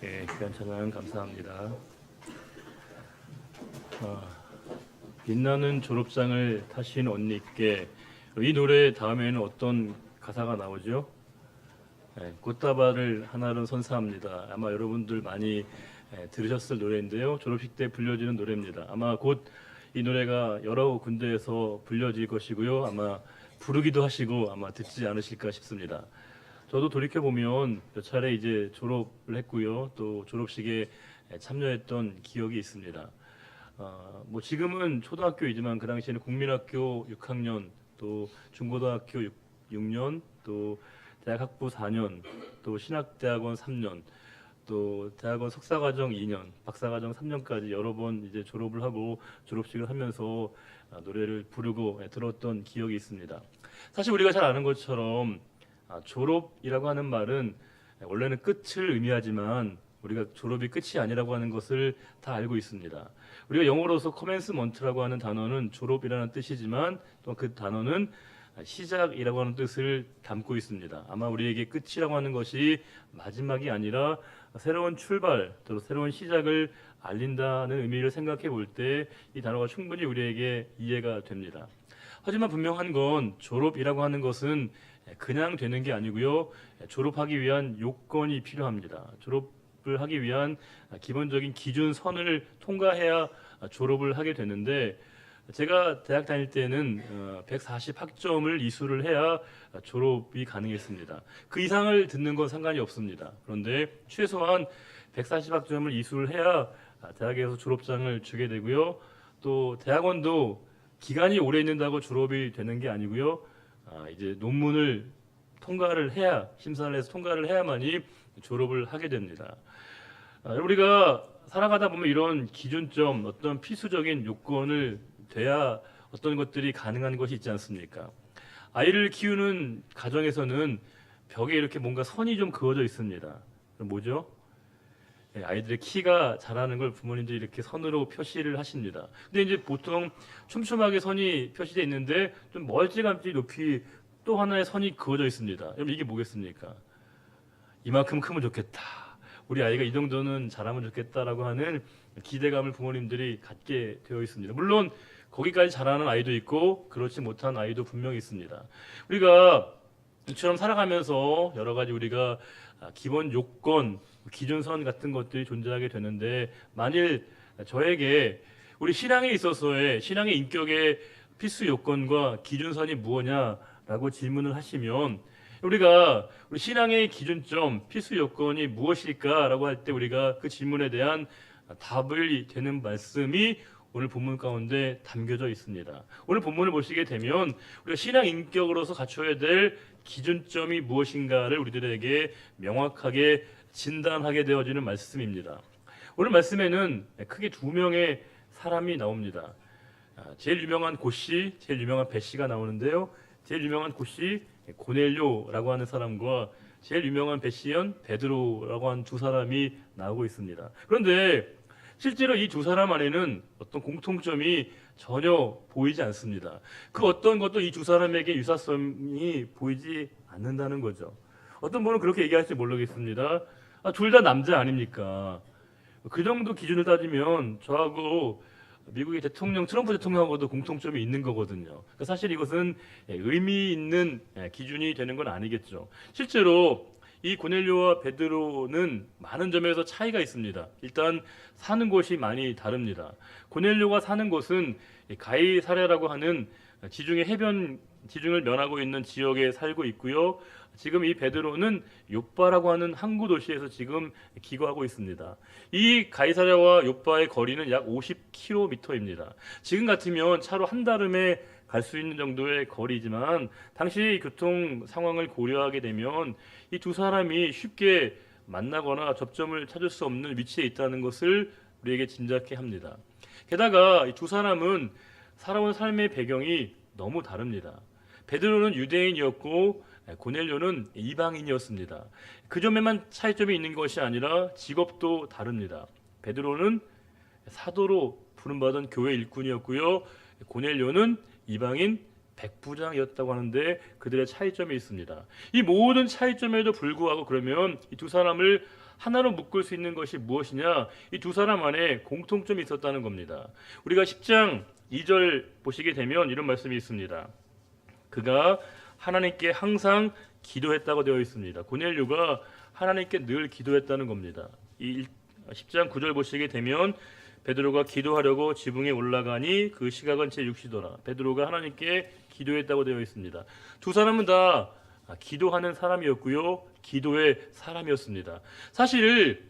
귀한 찬양 감사합니다. 빛나는 졸업장을 타신 언니께 이 노래 다음에는 어떤 가사가 나오죠? 꽃다발을 하나로 선사합니다. 아마 여러분들 많이 들으셨을 노래인데요. 졸업식 때 불려지는 노래입니다. 아마 곧 이 노래가 여러 군데에서 불려질 것이고요. 아마 부르기도 하시고 아마 듣지 않으실까 싶습니다. 저도 돌이켜 보면 몇 차례 이제 졸업을 했고요. 또 졸업식에 참여했던 기억이 있습니다. 뭐 지금은 초등학교이지만 그 당시에는 국민학교 6학년, 또 중고등학교 6년, 또 대학학부 4년, 또 신학대학원 3년, 또 대학원 석사과정 2년, 박사과정 3년까지 여러 번 이제 졸업을 하고 졸업식을 하면서 노래를 부르고 들었던 기억이 있습니다. 사실 우리가 잘 아는 것처럼 졸업이라고 하는 말은 원래는 끝을 의미하지만 우리가 졸업이 끝이 아니라고 하는 것을 다 알고 있습니다. 우리가 영어로서 commencement라고 하는 단어는 졸업이라는 뜻이지만 또 그 단어는 시작이라고 하는 뜻을 담고 있습니다. 아마 우리에게 끝이라고 하는 것이 마지막이 아니라 새로운 출발, 또 새로운 시작을 알린다는 의미를 생각해 볼 때 이 단어가 충분히 우리에게 이해가 됩니다. 하지만 분명한 건 졸업이라고 하는 것은 그냥 되는 게 아니고요. 졸업하기 위한 요건이 필요합니다. 졸업을 하기 위한 기본적인 기준선을 통과해야 졸업을 하게 되는데 제가 대학 다닐 때는 140 학점을 이수를 해야 졸업이 가능했습니다. 그 이상을 듣는 건 상관이 없습니다. 그런데 최소한 140 학점을 이수를 해야 대학에서 졸업장을 주게 되고요. 또 대학원도 기간이 오래 있는다고 졸업이 되는 게 아니고요. 이제 논문을 통과를 해야, 심사를 해서 통과를 해야만이 졸업을 하게 됩니다. 우리가 살아가다 보면 이런 기준점, 어떤 필수적인 요건을 돼야 어떤 것들이 가능한 것이 있지 않습니까? 아이를 키우는 가정에서는 벽에 이렇게 뭔가 선이 좀 그어져 있습니다. 그럼 뭐죠? 아이들의 키가 자라는 걸 부모님들이 이렇게 선으로 표시를 하십니다. 근데 이제 보통 촘촘하게 선이 표시되어 있는데 좀 멀찌감치 높이 또 하나의 선이 그어져 있습니다. 여러분 이게 뭐겠습니까? 이만큼 크면 좋겠다. 우리 아이가 이 정도는 자라면 좋겠다라고 하는 기대감을 부모님들이 갖게 되어 있습니다. 물론 거기까지 자라는 아이도 있고 그렇지 못한 아이도 분명히 있습니다. 우리가 이처럼 살아가면서 여러 가지 우리가 기본 요건, 기준선 같은 것들이 존재하게 되는데 만일 저에게 우리 신앙에 있어서의 신앙의 인격의 필수 요건과 기준선이 무엇냐라고 질문을 하시면 우리가 우리 신앙의 기준점, 필수 요건이 무엇일까라고 할 때 우리가 그 질문에 대한 답을 되는 말씀이 오늘 본문 가운데 담겨져 있습니다. 오늘 본문을 보시게 되면 우리가 신앙 인격으로서 갖춰야 될 기준점이 무엇인가를 우리들에게 명확하게 진단하게 되어지는 말씀입니다. 오늘 말씀에는 크게 두 명의 사람이 나옵니다. 제일 유명한 고씨, 제일 유명한 배씨가 나오는데요. 제일 유명한 고씨 고넬료라고 하는 사람과 제일 유명한 배씨연 베드로라고 하는 두 사람이 나오고 있습니다. 그런데 실제로 이 두 사람 안에는 어떤 공통점이 전혀 보이지 않습니다. 그 어떤 것도 이 두 사람에게 유사성이 보이지 않는다는 거죠. 어떤 분은 그렇게 얘기할지 모르겠습니다. 둘 다 남자 아닙니까? 그 정도 기준을 따지면 저하고 미국의 대통령 트럼프 대통령하고도 공통점이 있는 거거든요. 그러니까 사실 이것은 의미 있는 기준이 되는 건 아니겠죠. 실제로 이 고넬료와 베드로는 많은 점에서 차이가 있습니다. 일단 사는 곳이 많이 다릅니다. 고넬료가 사는 곳은 가이사랴라고 하는 지중해 해변 지중을 면하고 있는 지역에 살고 있고요. 지금 이 베드로는 욥바라고 하는 항구 도시에서 지금 기거하고 있습니다. 이 가이사랴와 욥바의 거리는 약 50km입니다. 지금 같으면 차로 한 달음에 갈 수 있는 정도의 거리지만 당시 교통 상황을 고려하게 되면 이 두 사람이 쉽게 만나거나 접점을 찾을 수 없는 위치에 있다는 것을 우리에게 짐작케 합니다. 게다가 이 두 사람은 살아온 삶의 배경이 너무 다릅니다. 베드로는 유대인이었고 고넬료는 이방인이었습니다. 그 점에만 차이점이 있는 것이 아니라 직업도 다릅니다. 베드로는 사도로 부름받은 교회 일꾼이었고요. 고넬료는 이방인 백부장이었다고 하는데 그들의 차이점이 있습니다. 이 모든 차이점에도 불구하고 그러면 이 두 사람을 하나로 묶을 수 있는 것이 무엇이냐? 이 두 사람 안에 공통점이 있었다는 겁니다. 우리가 10장 2절 보시게 되면 이런 말씀이 있습니다. 그가 하나님께 항상 기도했다고 되어 있습니다. 고넬료가 하나님께 늘 기도했다는 겁니다. 이 10장 9절 보시게 되면 베드로가 기도하려고 지붕에 올라가니 그 시각은 제 6시더라. 베드로가 하나님께 기도했다고 되어 있습니다. 두 사람은 다 기도하는 사람이었고요. 기도의 사람이었습니다. 사실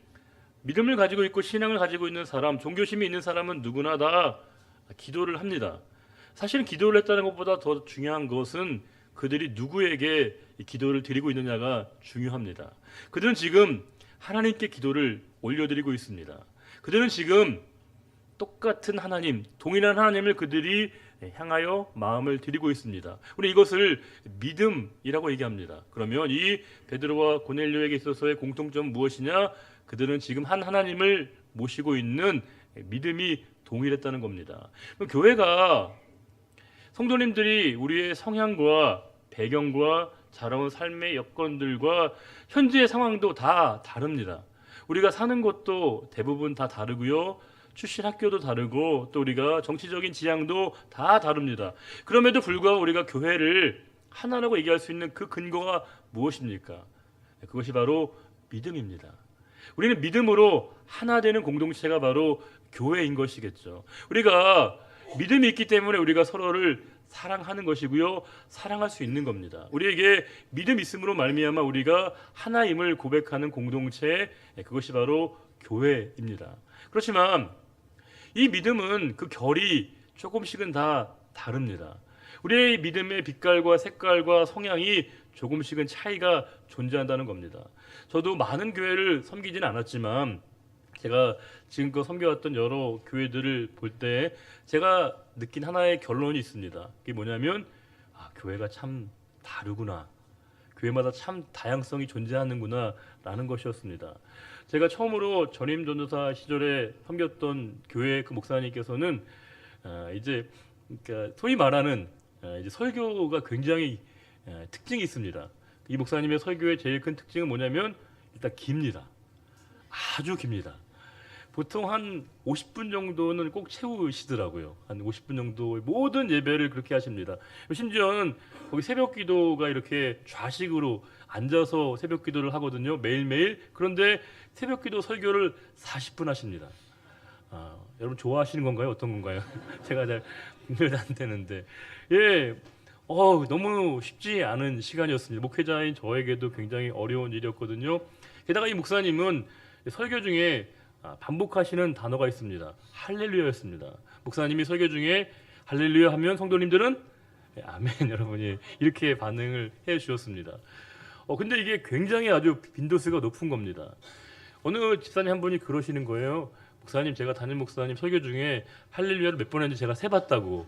믿음을 가지고 있고 신앙을 가지고 있는 사람, 종교심이 있는 사람은 누구나 다 기도를 합니다. 사실은 기도를 했다는 것보다 더 중요한 것은 그들이 누구에게 기도를 드리고 있느냐가 중요합니다. 그들은 지금 하나님께 기도를 올려드리고 있습니다. 그들은 지금 똑같은 하나님, 동일한 하나님을 그들이 향하여 마음을 드리고 있습니다. 우리 이것을 믿음이라고 얘기합니다. 그러면 이 베드로와 고넬료에게 있어서의 공통점은 무엇이냐? 그들은 지금 한 하나님을 모시고 있는 믿음이 동일했다는 겁니다. 교회가 성도님들이 우리의 성향과 배경과 자라온 삶의 여건들과 현재의 상황도 다 다릅니다. 우리가 사는 곳도 대부분 다 다르고요. 출신 학교도 다르고 또 우리가 정치적인 지향도 다 다릅니다. 그럼에도 불구하고 우리가 교회를 하나라고 얘기할 수 있는 그 근거가 무엇입니까? 그것이 바로 믿음입니다. 우리는 믿음으로 하나 되는 공동체가 바로 교회인 것이겠죠. 우리가 믿음이 있기 때문에 우리가 서로를 사랑하는 것이고요. 사랑할 수 있는 겁니다. 우리에게 믿음 있음으로 말미암아 우리가 하나임을 고백하는 공동체, 그것이 바로 교회입니다. 그렇지만 이 믿음은 그 결이 조금씩은 다 다릅니다. 우리의 믿음의 빛깔과 색깔과 성향이 조금씩은 차이가 존재한다는 겁니다. 저도 많은 교회를 섬기지는 않았지만 제가 지금껏 섬겨왔던 여러 교회들을 볼 때 제가 느낀 하나의 결론이 있습니다. 그게 뭐냐면 교회가 참 다르구나. 교회마다 참 다양성이 존재하는구나 라는 것이었습니다. 제가 처음으로 전임 전도사 시절에 섬겼던 교회 그 목사님께서는 이제 그러니까 소위 말하는 이제 설교가 굉장히 특징이 있습니다. 이 목사님의 설교의 제일 큰 특징은 뭐냐면 일단 깁니다. 아주 깁니다. 보통 한 50분 정도는 꼭 채우시더라고요. 한 50분 정도 모든 예배를 그렇게 하십니다. 심지어는 거기 새벽 기도가 이렇게 좌식으로 앉아서 새벽 기도를 하거든요. 매일매일. 그런데 새벽 기도 설교를 40분 하십니다. 여러분 좋아하시는 건가요? 어떤 건가요? 제가 잘 분별이 안 되는데. 예. 너무 쉽지 않은 시간이었습니다. 목회자인 저에게도 굉장히 어려운 일이었거든요. 게다가 이 목사님은 설교 중에 반복하시는 단어가 있습니다. 할렐루야였습니다. 목사님이 설교 중에 할렐루야 하면 성도님들은 아멘 여러분이 이렇게 반응을 해 주셨습니다. 근데 이게 굉장히 아주 빈도수가 높은 겁니다. 어느 집사님 한 분이 그러시는 거예요. 목사님 제가 담임 목사님 설교 중에 할렐루야를 몇 번 했는지 제가 세봤다고.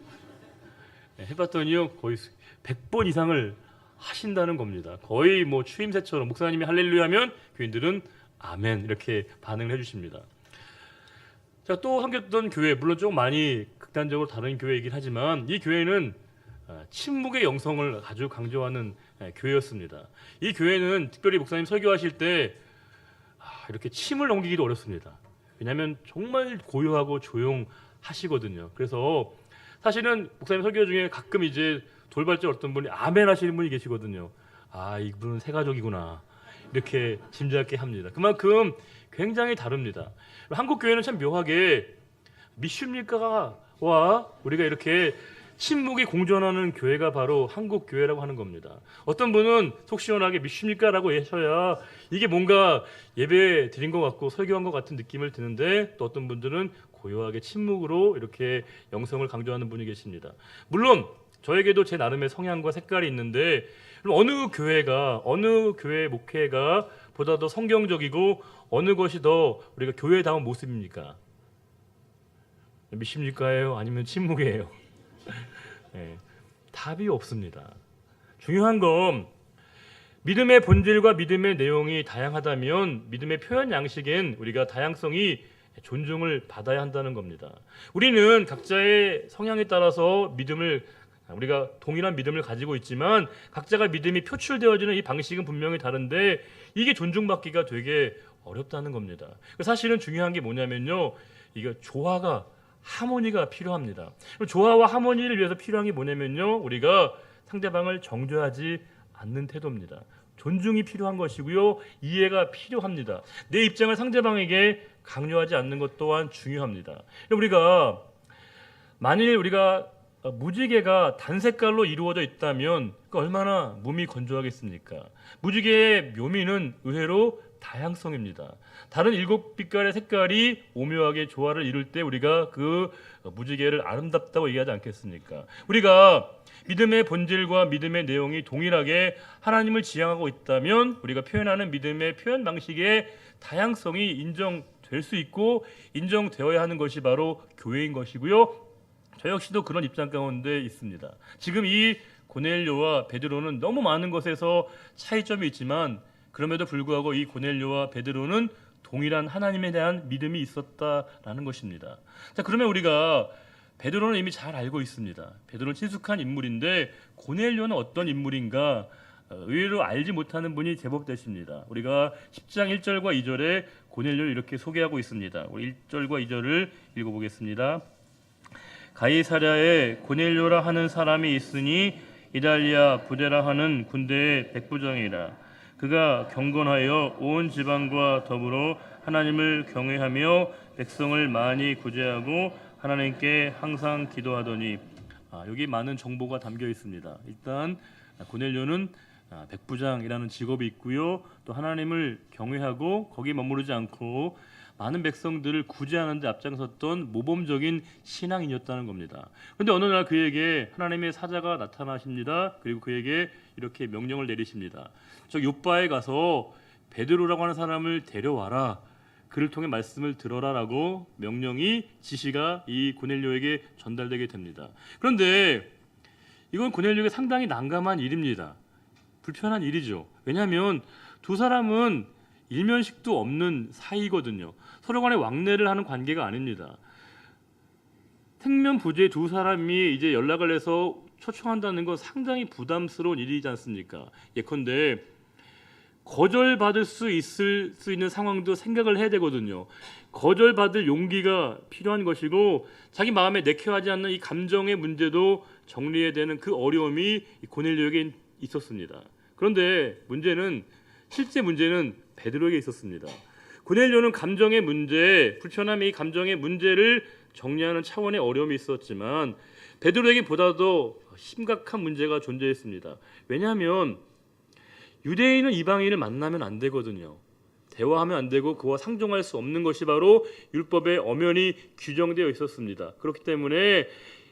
해봤더니요 거의 100번 이상을 하신다는 겁니다. 거의 뭐 추임새처럼 목사님이 할렐루야 하면 교인들은 아멘 이렇게 반응을 해주십니다. 제가 또 섬겼던 교회 물론 좀 많이 극단적으로 다른 교회이긴 하지만 이 교회는 침묵의 영성을 아주 강조하는 교회였습니다. 이 교회는 특별히 목사님 설교하실 때 이렇게 침을 넘기기도 어렵습니다. 왜냐하면 정말 고요하고 조용하시거든요. 그래서 사실은 목사님 설교 중에 가끔 이제 돌발적 어떤 분이 아멘 하시는 분이 계시거든요. 이분은 새가족이구나 이렇게 짐작게 합니다. 그만큼 굉장히 다릅니다. 한국 교회는 참 묘하게 믿습니까와 우리가 이렇게 침묵이 공존하는 교회가 바로 한국 교회라고 하는 겁니다. 어떤 분은 속 시원하게 믿습니까라고 하셔야 이게 뭔가 예배 드린 것 같고 설교한 것 같은 느낌을 드는데 또 어떤 분들은 고요하게 침묵으로 이렇게 영성을 강조하는 분이 계십니다. 물론 저에게도 제 나름의 성향과 색깔이 있는데 어느 교회 목회가 보다 더 성경적이고 어느 것이 더 우리가 교회다운 모습입니까? 믿습니까예요? 아니면 침묵이에요? 네, 답이 없습니다. 중요한 건 믿음의 본질과 믿음의 내용이 다양하다면 믿음의 표현 양식엔 우리가 다양성이 존중을 받아야 한다는 겁니다. 우리는 각자의 성향에 따라서 믿음을 우리가 동일한 믿음을 가지고 있지만 각자가 믿음이 표출되어지는 이 방식은 분명히 다른데 이게 존중받기가 되게 어렵다는 겁니다. 사실은 중요한 게 뭐냐면요, 이게 조화가 하모니가 필요합니다. 조화와 하모니를 위해서 필요한 게 뭐냐면요, 우리가 상대방을 정죄하지 않는 태도입니다. 존중이 필요한 것이고요, 이해가 필요합니다. 내 입장을 상대방에게 강요하지 않는 것 또한 중요합니다. 우리가 만일 우리가 무지개가 단색깔로 이루어져 있다면 얼마나 몸이 건조하겠습니까? 무지개의 묘미는 의외로 다양성입니다. 다른 7빛깔의 색깔이 오묘하게 조화를 이룰 때 우리가 그 무지개를 아름답다고 얘기하지 않겠습니까? 우리가 믿음의 본질과 믿음의 내용이 동일하게 하나님을 지향하고 있다면 우리가 표현하는 믿음의 표현 방식의 다양성이 인정될 수 있고 인정되어야 하는 것이 바로 교회인 것이고요. 저 역시도 그런 입장 가운데 있습니다. 지금 이 고넬료와 베드로는 너무 많은 것에서 차이점이 있지만 그럼에도 불구하고 이 고넬료와 베드로는 동일한 하나님에 대한 믿음이 있었다라는 것입니다. 자, 그러면 우리가 베드로는 이미 잘 알고 있습니다. 베드로는 친숙한 인물인데 고넬료는 어떤 인물인가 의외로 알지 못하는 분이 제법 되십니다. 우리가 10장 1절과 2절에 고넬료를 이렇게 소개하고 있습니다. 우리 1절과 2절을 읽어보겠습니다. 가이사랴에 고넬료라 하는 사람이 있으니 이달리아 부데라 하는 군대의 백부장이라. 그가 경건하여 온 지방과 더불어 하나님을 경외하며 백성을 많이 구제하고 하나님께 항상 기도하더니. 여기 많은 정보가 담겨 있습니다. 일단 고넬료는 백부장이라는 직업이 있고요, 또 하나님을 경외하고 거기 머무르지 않고 많은 백성들을 구제하는 데 앞장섰던 모범적인 신앙인이었다는 겁니다. 그런데 어느 날 그에게 하나님의 사자가 나타나십니다. 그리고 그에게 이렇게 명령을 내리십니다. 저 요빠에 가서 베드로라고 하는 사람을 데려와라. 그를 통해 말씀을 들어라라고 지시가 이 고넬료에게 전달되게 됩니다. 그런데 이건 고넬료에게 상당히 난감한 일입니다. 불편한 일이죠. 왜냐하면 두 사람은 일면식도 없는 사이거든요. 서로 간에 왕래를 하는 관계가 아닙니다. 생면부재 두 사람이 이제 연락을 해서 초청한다는 건 상당히 부담스러운 일이지 않습니까? 예컨대 거절받을 수 있는 상황도 생각을 해야 되거든요. 거절받을 용기가 필요한 것이고 자기 마음에 내켜하지 않는 이 감정의 문제도 정리해야 되는 그 어려움이 고넬료에게 있었습니다. 그런데 실제 문제는 베드로에게 있었습니다. 고넬료는 감정의 문제, 불편함의 이 감정의 문제를 정리하는 차원의 어려움이 있었지만 베드로에게 보다 더 심각한 문제가 존재했습니다. 왜냐하면 유대인은 이방인을 만나면 안 되거든요. 대화하면 안 되고 그와 상종할 수 없는 것이 바로 율법에 엄연히 규정되어 있었습니다. 그렇기 때문에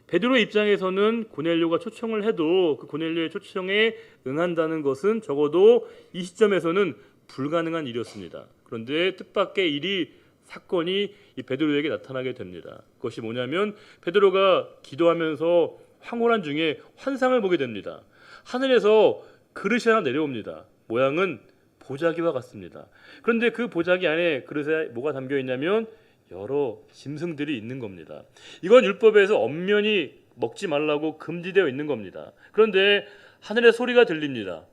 베드로의 입장에서는 고넬료가 초청을 해도 그 고넬료의 초청에 응한다는 것은 적어도 이 시점에서는 불가능한 일이었습니다. 그런데 뜻밖의 사건이 이 베드로에게 나타나게 됩니다. 그것이 뭐냐면 베드로가 기도하면서 황홀한 중에 환상을 보게 됩니다. 하늘에서 그릇이 하나 내려옵니다. 모양은 보자기와 같습니다. 그런데 그 보자기 안에 그릇에 뭐가 담겨 있냐면 여러 짐승들이 있는 겁니다. 이건 율법에서 엄연히 먹지 말라고 금지되어 있는 겁니다. 그런데 하늘의 소리가 들립니다.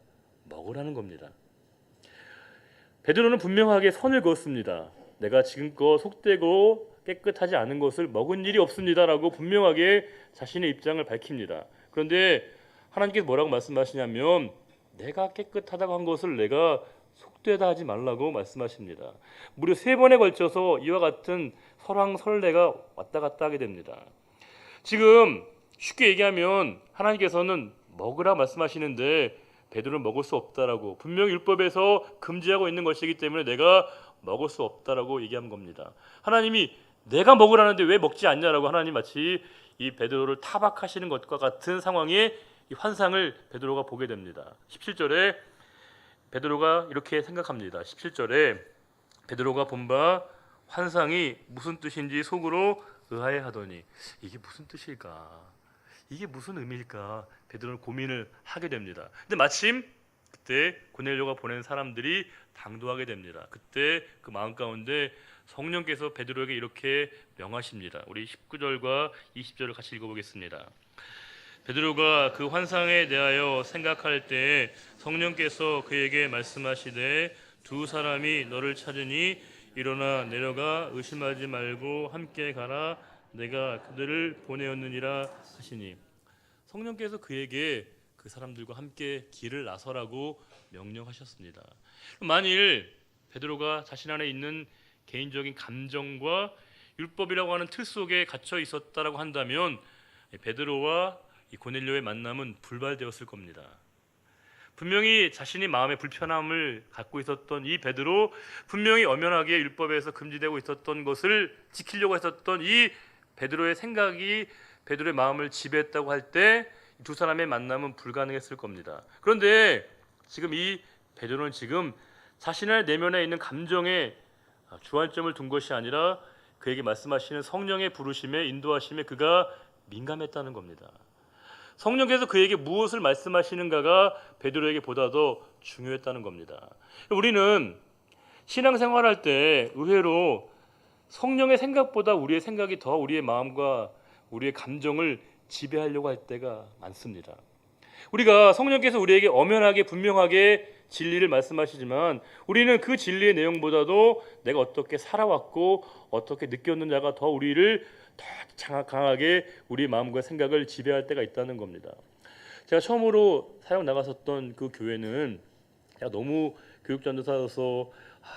먹으라는 겁니다. 베드로는 분명하게 선을 그었습니다. 내가 지금껏 속되고 깨끗하지 않은 것을 먹은 일이 없습니다라고 분명하게 자신의 입장을 밝힙니다. 그런데 하나님께서 뭐라고 말씀하시냐면 내가 깨끗하다고 한 것을 내가 속되다 하지 말라고 말씀하십니다. 무려 3번에 걸쳐서 이와 같은 설왕설래가 왔다 갔다 하게 됩니다. 지금 쉽게 얘기하면 하나님께서는 먹으라 말씀하시는데 베드로는 먹을 수 없다라고 분명히 율법에서 금지하고 있는 것이기 때문에 내가 먹을 수 없다라고 얘기한 겁니다. 하나님이 내가 먹으라는데 왜 먹지 않냐라고 하나님 마치 이 베드로를 타박하시는 것과 같은 상황에 이 환상을 베드로가 보게 됩니다. 17절에 베드로가 이렇게 생각합니다. 17절에 베드로가 본 바 환상이 무슨 뜻인지 속으로 의아해하더니 이게 무슨 뜻일까? 이게 무슨 의미일까? 베드로는 고민을 하게 됩니다. 근데 마침 그때 고넬료가 보낸 사람들이 당도하게 됩니다. 그때 그 마음 가운데 성령께서 베드로에게 이렇게 명하십니다. 우리 19절과 20절을 같이 읽어보겠습니다. 베드로가 그 환상에 대하여 생각할 때 성령께서 그에게 말씀하시되 두 사람이 너를 찾으니 일어나 내려가 의심하지 말고 함께 가라 내가 그들을 보내었느니라 하시니 성령께서 그에게 그 사람들과 함께 길을 나서라고 명령하셨습니다. 만일 베드로가 자신 안에 있는 개인적인 감정과 율법이라고 하는 틀 속에 갇혀 있었다라고 한다면 베드로와 이 고넬료의 만남은 불발되었을 겁니다. 분명히 자신이 마음의 불편함을 갖고 있었던 이 베드로, 분명히 엄연하게 율법에서 금지되고 있었던 것을 지키려고 했었던 이 베드로의 생각이 베드로의 마음을 지배했다고 할 때 두 사람의 만남은 불가능했을 겁니다. 그런데 지금 이 베드로는 지금 자신의 내면에 있는 감정에 주안점을 둔 것이 아니라 그에게 말씀하시는 성령의 부르심에 인도하심에 그가 민감했다는 겁니다. 성령께서 그에게 무엇을 말씀하시는가가 베드로에게 보다 더 중요했다는 겁니다. 우리는 신앙생활할 때 의외로 성령의 생각보다 우리의 생각이 더 우리의 마음과 우리의 감정을 지배하려고 할 때가 많습니다. 우리가 성령께서 우리에게 엄연하게 분명하게 진리를 말씀하시지만 우리는 그 진리의 내용보다도 내가 어떻게 살아왔고 어떻게 느꼈느냐가 더 우리를 더 강하게 우리 마음과 생각을 지배할 때가 있다는 겁니다. 제가 처음으로 사역 나갔었던 그 교회는 제가 너무 교육전도사로서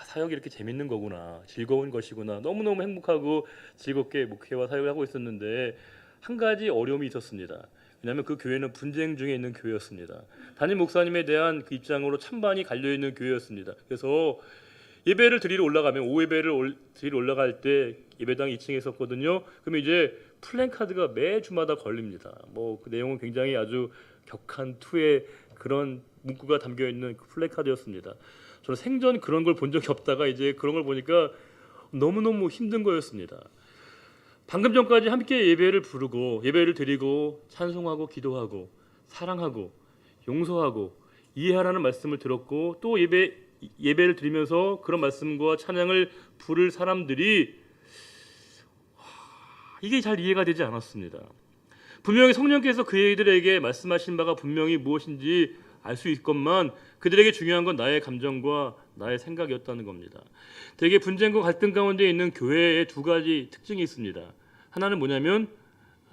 사역이 이렇게 재밌는 거구나, 즐거운 것이구나, 너무너무 행복하고 즐겁게 목회와 사역을 하고 있었는데 한 가지 어려움이 있었습니다. 왜냐하면 그 교회는 분쟁 중에 있는 교회였습니다. 담임 목사님에 대한 그 입장으로 찬반이 갈려있는 교회였습니다. 그래서 예배를 드리러 올라가면 오후 예배를 드리러 올라갈 때 예배당 2층에 있었거든요. 그러면 이제 플랜카드가 매주마다 걸립니다. 뭐 그 내용은 굉장히 아주 격한 투의 그런 문구가 담겨 있는 그 플랜카드였습니다. 저는 생전 그런 걸 본 적이 없다가 이제 그런 걸 보니까 너무너무 힘든 거였습니다. 방금 전까지 함께 예배를 부르고 예배를 드리고 찬송하고 기도하고 사랑하고 용서하고 이해하라는 말씀을 들었고 또 예배를 드리면서 그런 말씀과 찬양을 부를 사람들이 이게 잘 이해가 되지 않았습니다. 분명히 성령께서 그들에게 말씀하신 바가 분명히 무엇인지 알 수 있건만 그들에게 중요한 건 나의 감정과 나의 생각이었다는 겁니다. 대개 분쟁과 갈등 가운데 있는 교회의 두 가지 특징이 있습니다. 하나는 뭐냐면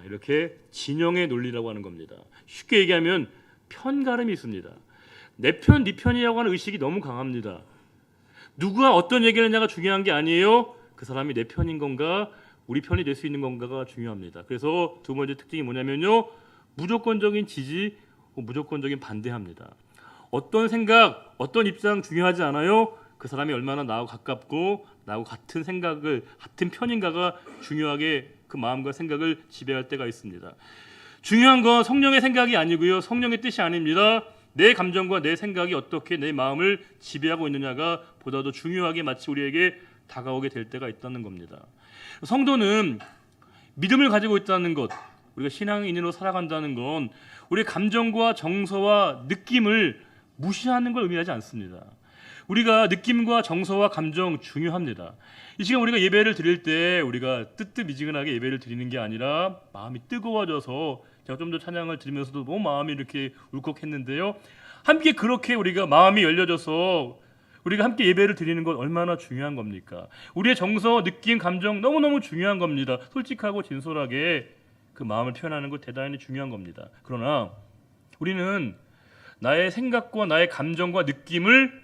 이렇게 진영의 논리라고 하는 겁니다. 쉽게 얘기하면 편가름이 있습니다. 내 편, 네 편이라고 하는 의식이 너무 강합니다. 누가 어떤 얘기를 하냐가 중요한 게 아니에요. 그 사람이 내 편인 건가 우리 편이 될 수 있는 건가가 중요합니다. 그래서 두 번째 특징이 뭐냐면요. 무조건적인 지지, 무조건적인 반대합니다. 어떤 생각, 어떤 입장 중요하지 않아요. 그 사람이 얼마나 나하고 가깝고 나하고 같은 생각을 같은 편인가가 중요하게 그 마음과 생각을 지배할 때가 있습니다. 중요한 건 성령의 생각이 아니고요. 성령의 뜻이 아닙니다. 내 감정과 내 생각이 어떻게 내 마음을 지배하고 있느냐가 보다 더 중요하게 마치 우리에게 다가오게 될 때가 있다는 겁니다. 성도는 믿음을 가지고 있다는 것, 우리가 신앙인으로 살아간다는 건 우리의 감정과 정서와 느낌을 무시하는 걸 의미하지 않습니다. 우리가 느낌과 정서와 감정 중요합니다. 이 시간 우리가 예배를 드릴 때 우리가 뜨뜻미지근하게 예배를 드리는 게 아니라 마음이 뜨거워져서 제가 좀 더 찬양을 드리면서도 너무 마음이 이렇게 울컥했는데요. 함께 그렇게 우리가 마음이 열려져서 우리가 함께 예배를 드리는 건 얼마나 중요한 겁니까? 우리의 정서, 느낌, 감정 너무너무 중요한 겁니다. 솔직하고 진솔하게 그 마음을 표현하는 것 대단히 중요한 겁니다. 그러나 우리는 나의 생각과 나의 감정과 느낌을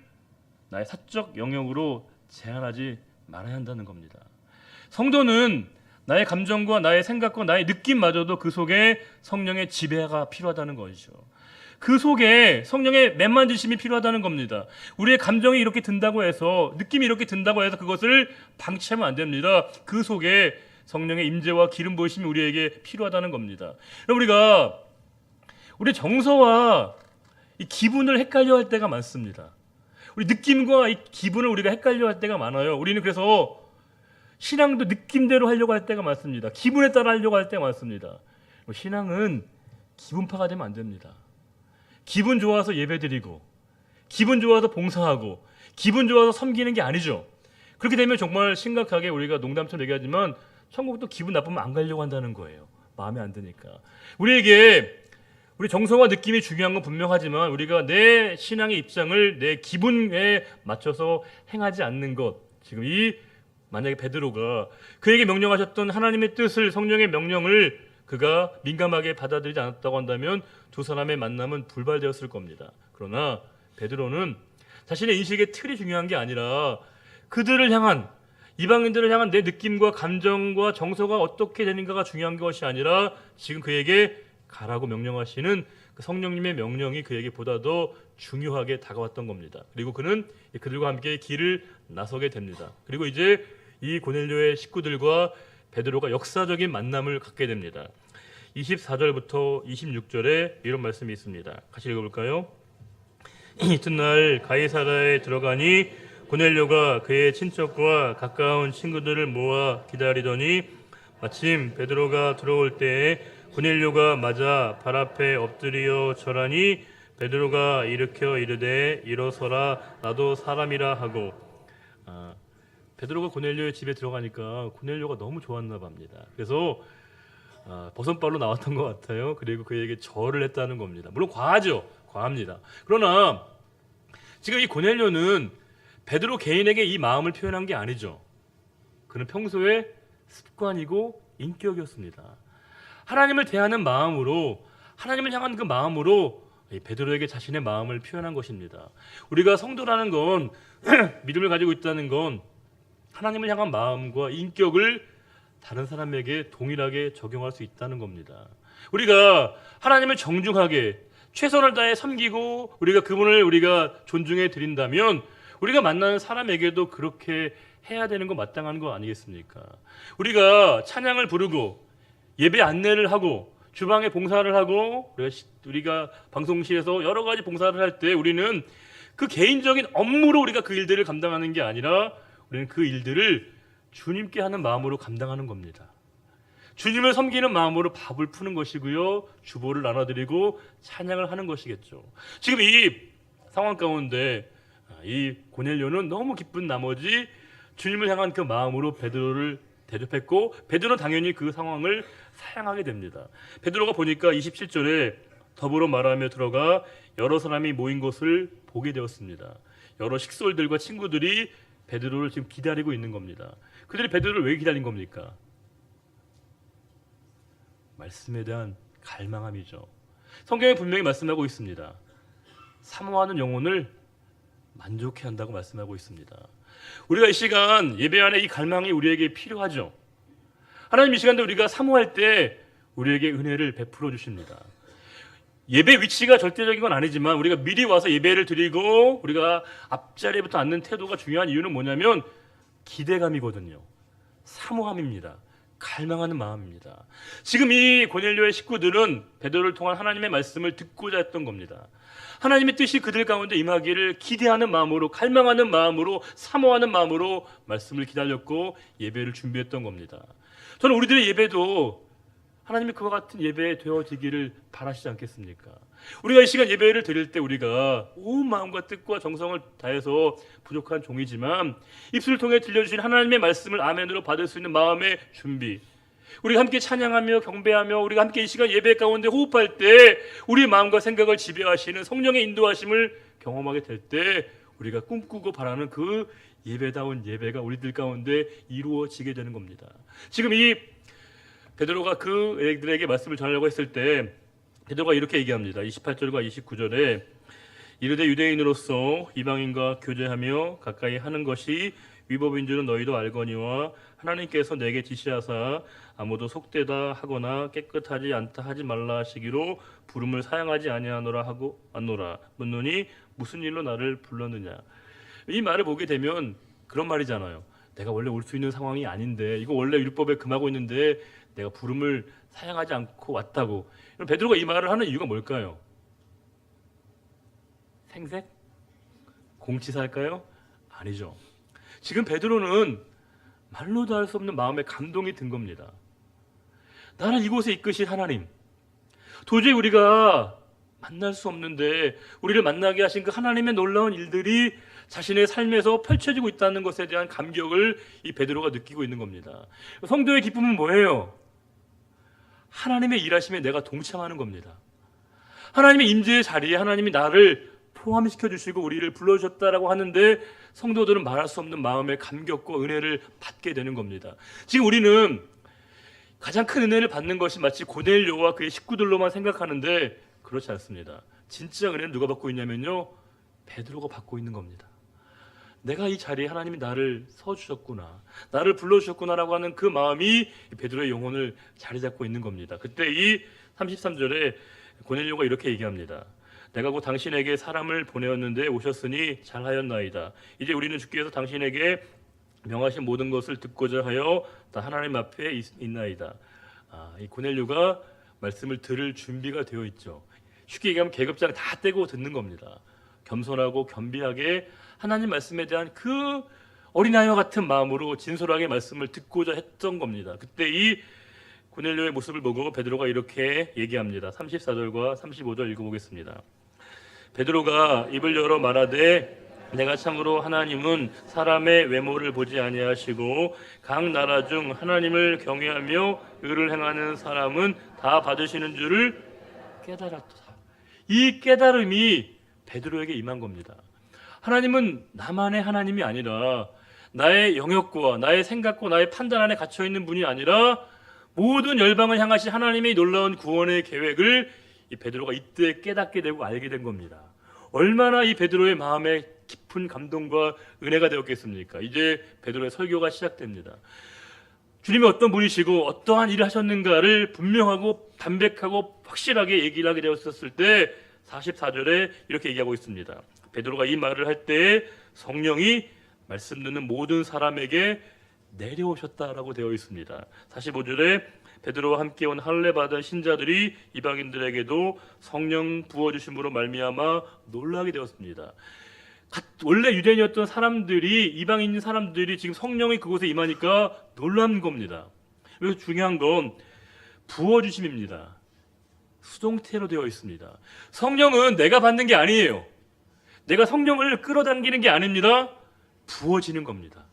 나의 사적 영역으로 제한하지 말아야 한다는 겁니다. 성도는 나의 감정과 나의 생각과 나의 느낌마저도 그 속에 성령의 지배가 필요하다는 것이죠. 그 속에 성령의 맴만지심이 필요하다는 겁니다. 우리의 감정이 이렇게 든다고 해서 느낌이 이렇게 든다고 해서 그것을 방치하면 안 됩니다. 그 속에 성령의 임재와 기름 부으심이 우리에게 필요하다는 겁니다. 우리가 우리 정서와 이 기분을 헷갈려 할 때가 많습니다. 우리 느낌과 이 기분을 우리가 헷갈려 할 때가 많아요. 우리는 그래서 신앙도 느낌대로 하려고 할 때가 많습니다. 기분에 따라 하려고 할 때가 많습니다. 신앙은 기분파가 되면 안 됩니다. 기분 좋아서 예배드리고 기분 좋아서 봉사하고 기분 좋아서 섬기는 게 아니죠. 그렇게 되면 정말 심각하게 우리가 농담처럼 얘기하지만 천국도 기분 나쁘면 안 가려고 한다는 거예요. 마음에 안 드니까. 우리에게 우리 정서와 느낌이 중요한 건 분명하지만 우리가 내 신앙의 입장을 내 기분에 맞춰서 행하지 않는 것, 지금 이 만약에 베드로가 그에게 명령하셨던 하나님의 뜻을, 성령의 명령을 그가 민감하게 받아들이지 않았다고 한다면 두 사람의 만남은 불발되었을 겁니다. 그러나 베드로는 자신의 인식의 틀이 중요한 게 아니라 그들을 향한, 이방인들을 향한 내 느낌과 감정과 정서가 어떻게 되는가가 중요한 것이 아니라 지금 그에게 가라고 명령하시는 그 성령님의 명령이 그에게 보다 더 중요하게 다가왔던 겁니다. 그리고 그는 그들과 함께 길을 나서게 됩니다. 그리고 이제 이 고넬료의 식구들과 베드로가 역사적인 만남을 갖게 됩니다. 24절부터 26절에 이런 말씀이 있습니다. 같이 읽어볼까요? 이튿날 가이사라에 들어가니 고넬료가 그의 친척과 가까운 친구들을 모아 기다리더니 마침 베드로가 들어올 때에 고넬료가 맞아 발 앞에 엎드려 절하니 베드로가 일으켜 이르되 일어서라 나도 사람이라 하고. 베드로가 고넬료의 집에 들어가니까 고넬료가 너무 좋았나 봅니다. 그래서 버선발로 나왔던 것 같아요. 그리고 그에게 절을 했다는 겁니다. 물론 과하죠. 과합니다. 그러나 지금 이 고넬료는 베드로 개인에게 이 마음을 표현한 게 아니죠. 그는 평소에 습관이고 인격이었습니다. 하나님을 대하는 마음으로, 하나님을 향한 그 마음으로 베드로에게 자신의 마음을 표현한 것입니다. 우리가 성도라는 건 믿음을 가지고 있다는 건 하나님을 향한 마음과 인격을 다른 사람에게 동일하게 적용할 수 있다는 겁니다. 우리가 하나님을 정중하게 최선을 다해 섬기고 우리가 그분을 우리가 존중해 드린다면 우리가 만나는 사람에게도 그렇게 해야 되는 거 마땅한 거 아니겠습니까? 우리가 찬양을 부르고 예배 안내를 하고 주방에 봉사를 하고 우리가 방송실에서 여러 가지 봉사를 할 때 우리는 그 개인적인 업무로 우리가 그 일들을 감당하는 게 아니라 우리는 그 일들을 주님께 하는 마음으로 감당하는 겁니다. 주님을 섬기는 마음으로 밥을 푸는 것이고요. 주보를 나눠드리고 찬양을 하는 것이겠죠. 지금 이 상황 가운데 이 고넬료는 너무 기쁜 나머지 주님을 향한 그 마음으로 베드로를 대접했고 베드로는 당연히 그 상황을 사양하게 됩니다. 베드로가 보니까 27절에 더불어 말하며 들어가 여러 사람이 모인 것을 보게 되었습니다. 여러 식솔들과 친구들이 베드로를 지금 기다리고 있는 겁니다. 그들이 베드로를 왜 기다린 겁니까? 말씀에 대한 갈망함이죠. 성경에 분명히 말씀하고 있습니다. 사모하는 영혼을 만족해 한다고 말씀하고 있습니다. 우리가 이 시간 예배 안에 이 갈망이 우리에게 필요하죠. 하나님 이 시간도 우리가 사모할 때 우리에게 은혜를 베풀어 주십니다. 예배 위치가 절대적인 건 아니지만 우리가 미리 와서 예배를 드리고 우리가 앞자리부터 앉는 태도가 중요한 이유는 뭐냐면 기대감이거든요. 사모함입니다. 갈망하는 마음입니다. 지금 이 고넬료의 식구들은 베드로를 통한 하나님의 말씀을 듣고자 했던 겁니다. 하나님의 뜻이 그들 가운데 임하기를 기대하는 마음으로, 갈망하는 마음으로, 사모하는 마음으로 말씀을 기다렸고 예배를 준비했던 겁니다. 저는 우리들의 예배도 하나님이 그와 같은 예배 되어지기를 바라시지 않겠습니까? 우리가 이 시간 예배를 드릴 때 우리가 온 마음과 뜻과 정성을 다해서 부족한 종이지만 입술을 통해 들려주신 하나님의 말씀을 아멘으로 받을 수 있는 마음의 준비, 우리가 함께 찬양하며 경배하며 우리가 함께 이 시간 예배 가운데 호흡할 때 우리의 마음과 생각을 지배하시는 성령의 인도하심을 경험하게 될 때 우리가 꿈꾸고 바라는 그 예배다운 예배가 우리들 가운데 이루어지게 되는 겁니다. 지금 이 베드로가 그 애들에게 말씀을 전하려고 했을 때 베드로가 이렇게 얘기합니다. 28절과 29절에 이르되 유대인으로서 이방인과 교제하며 가까이 하는 것이 위법인 줄은 너희도 알거니와 하나님께서 내게 지시하사 아무도 속되다 하거나 깨끗하지 않다 하지 말라 하시기로 부름을 사양하지 아니하노라 하고 안노라. 묻노니 무슨 일로 나를 불렀느냐. 이 말을 보게 되면 그런 말이잖아요. 내가 원래 올 수 있는 상황이 아닌데 이거 원래 율법에 금하고 있는데 내가 부름을 사양하지 않고 왔다고. 베드로가 이 말을 하는 이유가 뭘까요? 생색? 공치사일까요? 아니죠. 지금 베드로는 말로도 할 수 없는 마음의 감동이 든 겁니다. 나를 이곳에 이끄신 하나님, 도저히 우리가 만날 수 없는데 우리를 만나게 하신 그 하나님의 놀라운 일들이 자신의 삶에서 펼쳐지고 있다는 것에 대한 감격을 이 베드로가 느끼고 있는 겁니다. 성도의 기쁨은 뭐예요? 하나님의 일하심에 내가 동참하는 겁니다. 하나님의 임재의 자리에 하나님이 나를 포함시켜 주시고 우리를 불러주셨다라고 하는데 성도들은 말할 수 없는 마음의 감격과 은혜를 받게 되는 겁니다. 지금 우리는 가장 큰 은혜를 받는 것이 마치 고넬료와 그의 식구들로만 생각하는데 그렇지 않습니다. 진짜 은혜는 누가 받고 있냐면요, 베드로가 받고 있는 겁니다. 내가 이 자리에 하나님이 나를 서주셨구나, 나를 불러주셨구나라고 하는 그 마음이 베드로의 영혼을 자리 잡고 있는 겁니다. 그때 이 33절에 고넬료가 이렇게 얘기합니다. 내가 곧 당신에게 사람을 보내었는데 오셨으니 잘하였나이다. 이제 우리는 주께서 당신에게 명하신 모든 것을 듣고자 하여 다 하나님 앞에 있나이다. 이 고넬료가 말씀을 들을 준비가 되어 있죠. 쉽게 얘기하면 계급장 다 떼고 듣는 겁니다. 겸손하고 겸비하게 하나님 말씀에 대한 그 어린아이와 같은 마음으로 진솔하게 말씀을 듣고자 했던 겁니다. 그때 이 고넬료의 모습을 보고 베드로가 이렇게 얘기합니다. 34절과 35절 읽어보겠습니다. 베드로가 입을 열어 말하되 내가 참으로 하나님은 사람의 외모를 보지 아니하시고 각 나라 중 하나님을 경외하며 의를 행하는 사람은 다 받으시는 줄을 깨달았다. 이 깨달음이 베드로에게 임한 겁니다. 하나님은 나만의 하나님이 아니라 나의 영역과 나의 생각과 나의 판단 안에 갇혀있는 분이 아니라 모든 열방을 향하신 하나님의 놀라운 구원의 계획을 이 베드로가 이때 깨닫게 되고 알게 된 겁니다. 얼마나 이 베드로의 마음에 깊은 감동과 은혜가 되었겠습니까? 이제 베드로의 설교가 시작됩니다. 주님이 어떤 분이시고 어떠한 일을 하셨는가를 분명하고 담백하고 확실하게 얘기를 하게 되었을 때 44절에 이렇게 얘기하고 있습니다. 베드로가 이 말을 할 때 성령이 말씀 듣는 모든 사람에게 내려오셨다라고 되어 있습니다. 45절에 베드로와 함께 온 할례 받은 신자들이 이방인들에게도 성령 부어주심으로 말미암아 놀라게 되었습니다. 원래 유대인이었던 사람들이, 이방인 사람들이 지금 성령이 그곳에 임하니까 놀란 겁니다. 그래서 중요한 건 부어주심입니다. 수동태로 되어 있습니다. 성령은 내가 받는 게 아니에요. 내가 성령을 끌어당기는 게 아닙니다. 부어지는 겁니다.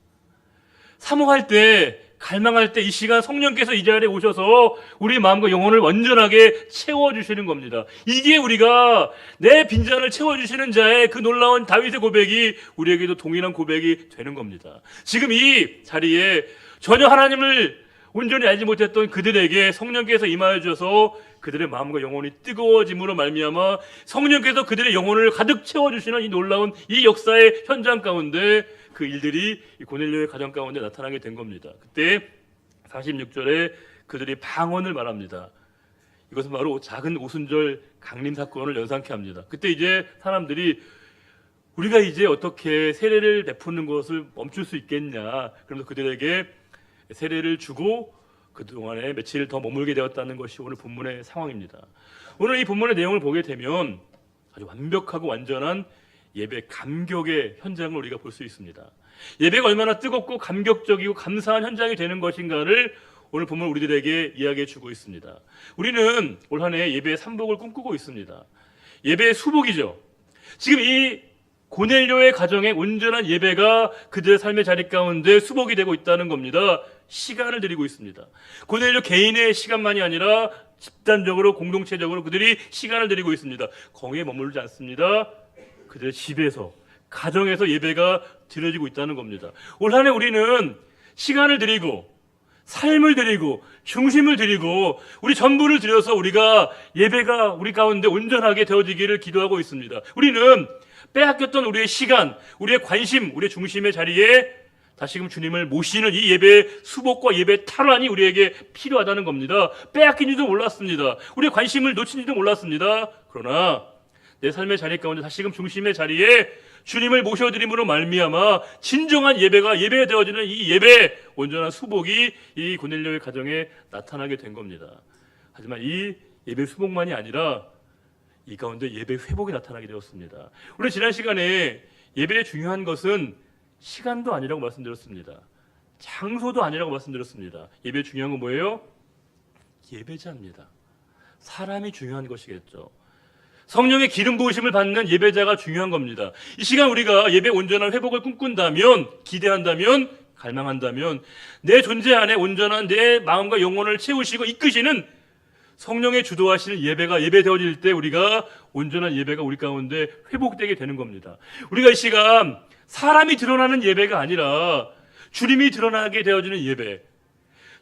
사모할 때, 갈망할 때 이 시간 성령께서 이 자리에 오셔서 우리 마음과 영혼을 완전하게 채워주시는 겁니다. 이게 우리가 내 빈잔을 채워주시는 자의 그 놀라운 다윗의 고백이 우리에게도 동일한 고백이 되는 겁니다. 지금 이 자리에 전혀 하나님을 온전히 알지 못했던 그들에게 성령께서 임하여 주셔서 그들의 마음과 영혼이 뜨거워짐으로 말미암아 성령께서 그들의 영혼을 가득 채워주시는 이 놀라운 이 역사의 현장 가운데 그 일들이 고넬료의 가정 가운데 나타나게 된 겁니다. 그때 46절에 그들이 방언을 말합니다. 이것은 바로 작은 오순절 강림 사건을 연상케 합니다. 그때 이제 사람들이 우리가 이제 어떻게 세례를 베푸는 것을 멈출 수 있겠냐, 그러면서 그들에게 세례를 주고 그동안에 며칠 더 머물게 되었다는 것이 오늘 본문의 상황입니다. 오늘 이 본문의 내용을 보게 되면 아주 완벽하고 완전한 예배 감격의 현장을 우리가 볼 수 있습니다. 예배가 얼마나 뜨겁고 감격적이고 감사한 현장이 되는 것인가를 오늘 본문 우리들에게 이야기해 주고 있습니다. 우리는 올 한 해 예배의 삼복을 꿈꾸고 있습니다. 예배의 수복이죠. 지금 이 고넬료의 가정의 온전한 예배가 그들의 삶의 자리 가운데 수복이 되고 있다는 겁니다. 시간을 드리고 있습니다. 고넬료 개인의 시간만이 아니라 집단적으로 공동체적으로 그들이 시간을 드리고 있습니다. 거기에 머무르지 않습니다. 그들의 집에서, 가정에서 예배가 드려지고 있다는 겁니다. 올 한 해 우리는 시간을 드리고 삶을 드리고 중심을 드리고 우리 전부를 드려서 우리가 예배가 우리 가운데 온전하게 되어지기를 기도하고 있습니다. 우리는 빼앗겼던 우리의 시간, 우리의 관심, 우리의 중심의 자리에 다시금 주님을 모시는 이 예배의 수복과 예배의 탈환이 우리에게 필요하다는 겁니다. 빼앗긴지도 몰랐습니다. 우리의 관심을 놓친지도 몰랐습니다. 그러나 내 삶의 자리 가운데 다시금 중심의 자리에 주님을 모셔드림으로 말미암아 진정한 예배가 예배되어지는 이 예배 온전한 수복이 이 고넬료의 가정에 나타나게 된 겁니다. 하지만 이 예배 수복만이 아니라 이 가운데 예배 회복이 나타나게 되었습니다. 우리 지난 시간에 예배의 중요한 것은 시간도 아니라고 말씀드렸습니다. 장소도 아니라고 말씀드렸습니다. 예배의 중요한 건 뭐예요? 예배자입니다. 사람이 중요한 것이겠죠. 성령의 기름 부으심을 받는 예배자가 중요한 겁니다. 이 시간 우리가 예배 온전한 회복을 꿈꾼다면, 기대한다면, 갈망한다면 내 존재 안에 온전한 내 마음과 영혼을 채우시고 이끄시는 성령의 주도하시는 예배가 예배되어질 때 우리가 온전한 예배가 우리 가운데 회복되게 되는 겁니다. 우리가 이 시간 사람이 드러나는 예배가 아니라 주님이 드러나게 되어지는 예배,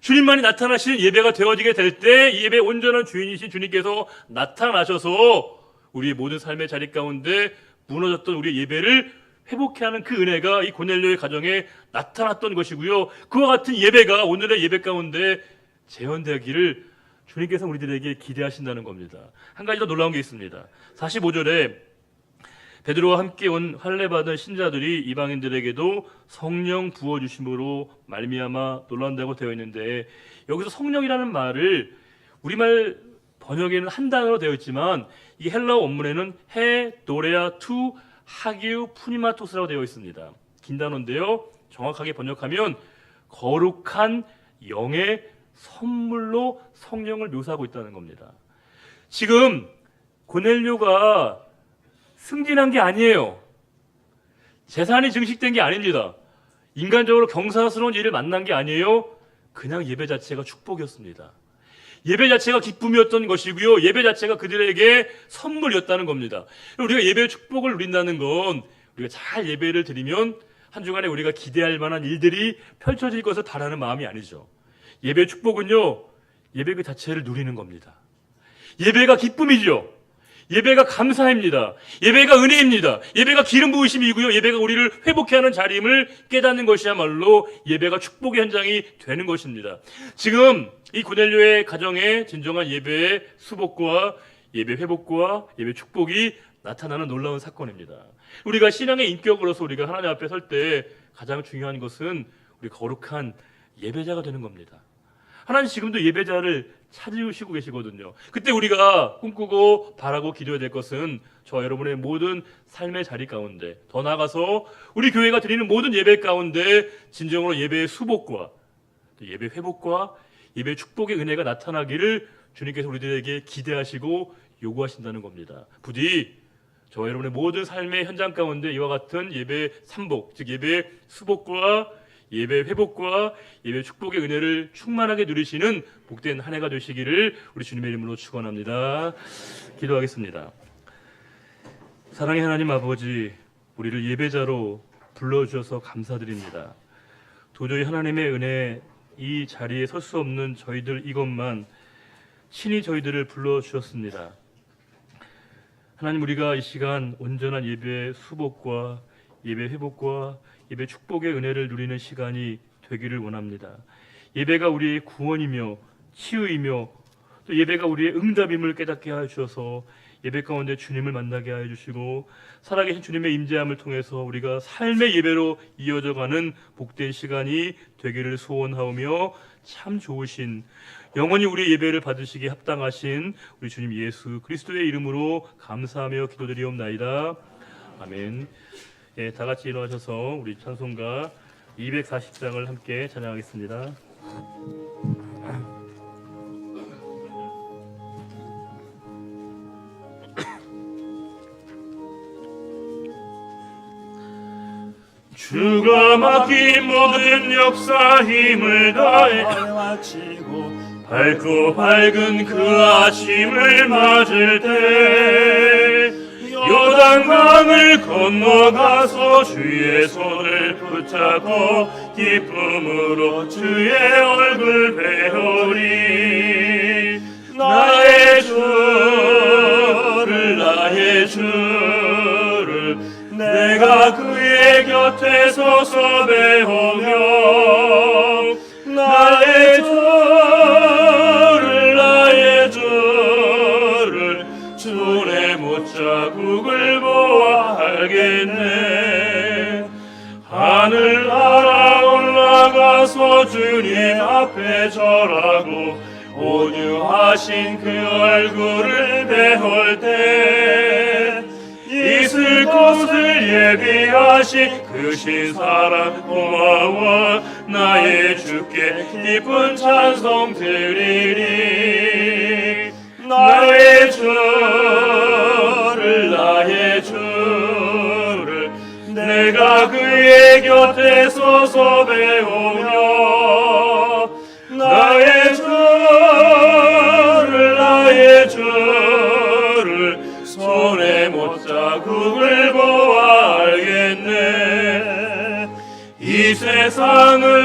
주님만이 나타나시는 예배가 되어지게 될 때 이 예배의 온전한 주인이신 주님께서 나타나셔서 우리의 모든 삶의 자리 가운데 무너졌던 우리의 예배를 회복케 하는 그 은혜가 이 고넬료의 가정에 나타났던 것이고요. 그와 같은 예배가 오늘의 예배 가운데 재현되기를 주님께서 우리들에게 기대하신다는 겁니다. 한 가지 더 놀라운 게 있습니다. 45절에 베드로와 함께 온 할례받은 신자들이 이방인들에게도 성령 부어주심으로 말미암아 놀란다고 되어 있는데, 여기서 성령이라는 말을 우리말 번역에는 한 단어로 되어 있지만 이 헬라어 원문에는 헤 도레아 투 하기우 푸니마토스라고 되어 있습니다. 긴 단어인데요, 정확하게 번역하면 거룩한 영의 선물로 성령을 묘사하고 있다는 겁니다. 지금 고넬료가 승진한 게 아니에요. 재산이 증식된 게 아닙니다. 인간적으로 경사스러운 일을 만난 게 아니에요. 그냥 예배 자체가 축복이었습니다. 예배 자체가 기쁨이었던 것이고요. 예배 자체가 그들에게 선물이었다는 겁니다. 우리가 예배의 축복을 누린다는 건 우리가 잘 예배를 드리면 한 주간에 우리가 기대할 만한 일들이 펼쳐질 것을 바라는 마음이 아니죠. 예배의 축복은요, 예배 그 자체를 누리는 겁니다. 예배가 기쁨이죠. 예배가 감사입니다. 예배가 은혜입니다. 예배가 기름 부으심이고요. 예배가 우리를 회복케 하는 자리임을 깨닫는 것이야말로 예배가 축복의 현장이 되는 것입니다. 지금 이 고넬료의 가정에 진정한 예배의 수복과 예배 회복과 예배 축복이 나타나는 놀라운 사건입니다. 우리가 신앙의 인격으로서 우리가 하나님 앞에 설 때 가장 중요한 것은 우리 거룩한 예배자가 되는 겁니다. 하나님 지금도 예배자를 찾으시고 계시거든요. 그때 우리가 꿈꾸고 바라고 기도해야 될 것은 저와 여러분의 모든 삶의 자리 가운데, 더 나아가서 우리 교회가 드리는 모든 예배 가운데 진정으로 예배의 수복과 예배 회복과 예배 축복의 은혜가 나타나기를 주님께서 우리들에게 기대하시고 요구하신다는 겁니다. 부디 저와 여러분의 모든 삶의 현장 가운데 이와 같은 예배 삼복, 즉 예배 수복과 예배 회복과 예배 축복의 은혜를 충만하게 누리시는 복된 한 해가 되시기를 우리 주님의 이름으로 축원합니다. 기도하겠습니다. 사랑의 하나님 아버지, 우리를 예배자로 불러주셔서 감사드립니다. 도저히 하나님의 은혜 이 자리에 설 수 없는 저희들 이것만 친히 저희들을 불러주셨습니다. 하나님, 우리가 이 시간 온전한 예배 수복과 예배 회복과 예배 축복의 은혜를 누리는 시간이 되기를 원합니다. 예배가 우리의 구원이며 치유이며 또 예배가 우리의 응답임을 깨닫게 하여 주셔서 예배 가운데 주님을 만나게 하여 주시고 살아계신 주님의 임재함을 통해서 우리가 삶의 예배로 이어져가는 복된 시간이 되기를 소원하오며, 참 좋으신 영원히 우리의 예배를 받으시기에 합당하신 우리 주님 예수 그리스도의 이름으로 감사하며 기도드리옵나이다. 아멘. 예, 다 같이 일어나셔서 우리 찬송가 240장을 함께 찬양하겠습니다. 주가 맡긴 모든 역사 힘을 다해 밝고 밝은 그 아침을 맞을 때 요단강을 건너가서 주의 손을 붙잡고 기쁨으로 주의 얼굴 배우리. 나의 주를 내가 그의 곁에 서서 배우며 나의 주를 손에 못자국을 보아 알겠네. 하늘 날아 올라가서 주님 앞에 절하고 온유하신 그 얼굴을 배울 때 있을 곳을 예비하신 그 신사랑 고마워 나의 주께 기쁜 찬송 드리리. 나의 주를 내가 그의 곁에 서서 배우며 나의 주를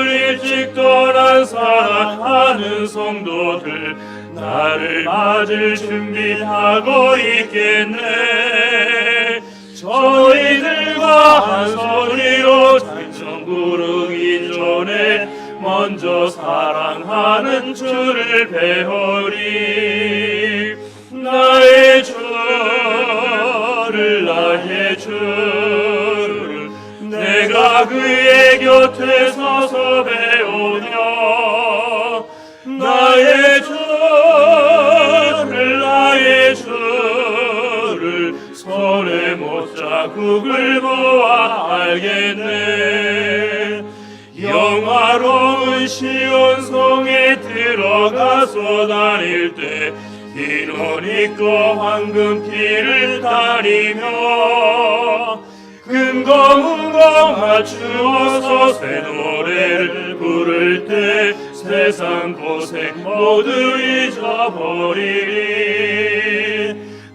일찍 떠난 사랑하는 성도들 나를 맞을 준비하고 있겠네. 저희들과 한 소리로 찬송 부르기 전에 먼저 사랑하는 주를 배우리. 나의 주를 나의 주를 내가 그의 곁에 서서 배우며 나의 주를 나의 주를 손에 못자국을 보아 알겠네. 영화로운 시온 성에 들어가서 다닐 때 흰 옷 입고 황금길을 다니며 금검은검 맞추어서 새 노래를 부를 때 세상 고생 모두 잊어버리리.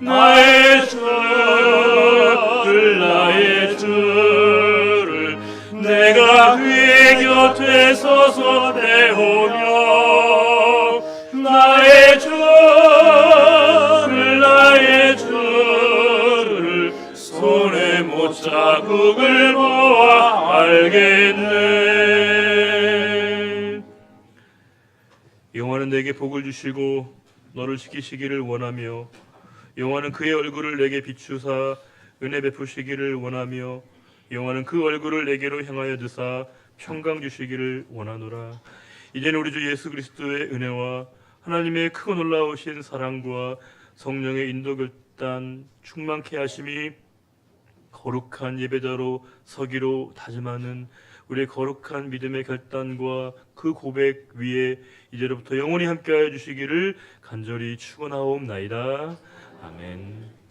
나의 주를 나의 주를 내가 그의 곁에 서서 배우며 나의 주를 나의 주를 손에 못자국을 보아 알겠네. 여호와는 내게 복을 주시고 너를 지키시기를 원하며 여호와는 그의 얼굴을 내게 비추사 은혜 베푸시기를 원하며 여호와는 그 얼굴을 내게로 향하여 드사 평강 주시기를 원하노라. 이제는 우리 주 예수 그리스도의 은혜와 하나님의 크고 놀라우신 사랑과 성령의 인도 결단 충만케 하심이 거룩한 예배자로 서기로 다짐하는 우리의 거룩한 믿음의 결단과 그 고백 위에 이제로부터 영원히 함께하여 주시기를 간절히 축원하옵나이다. 아멘.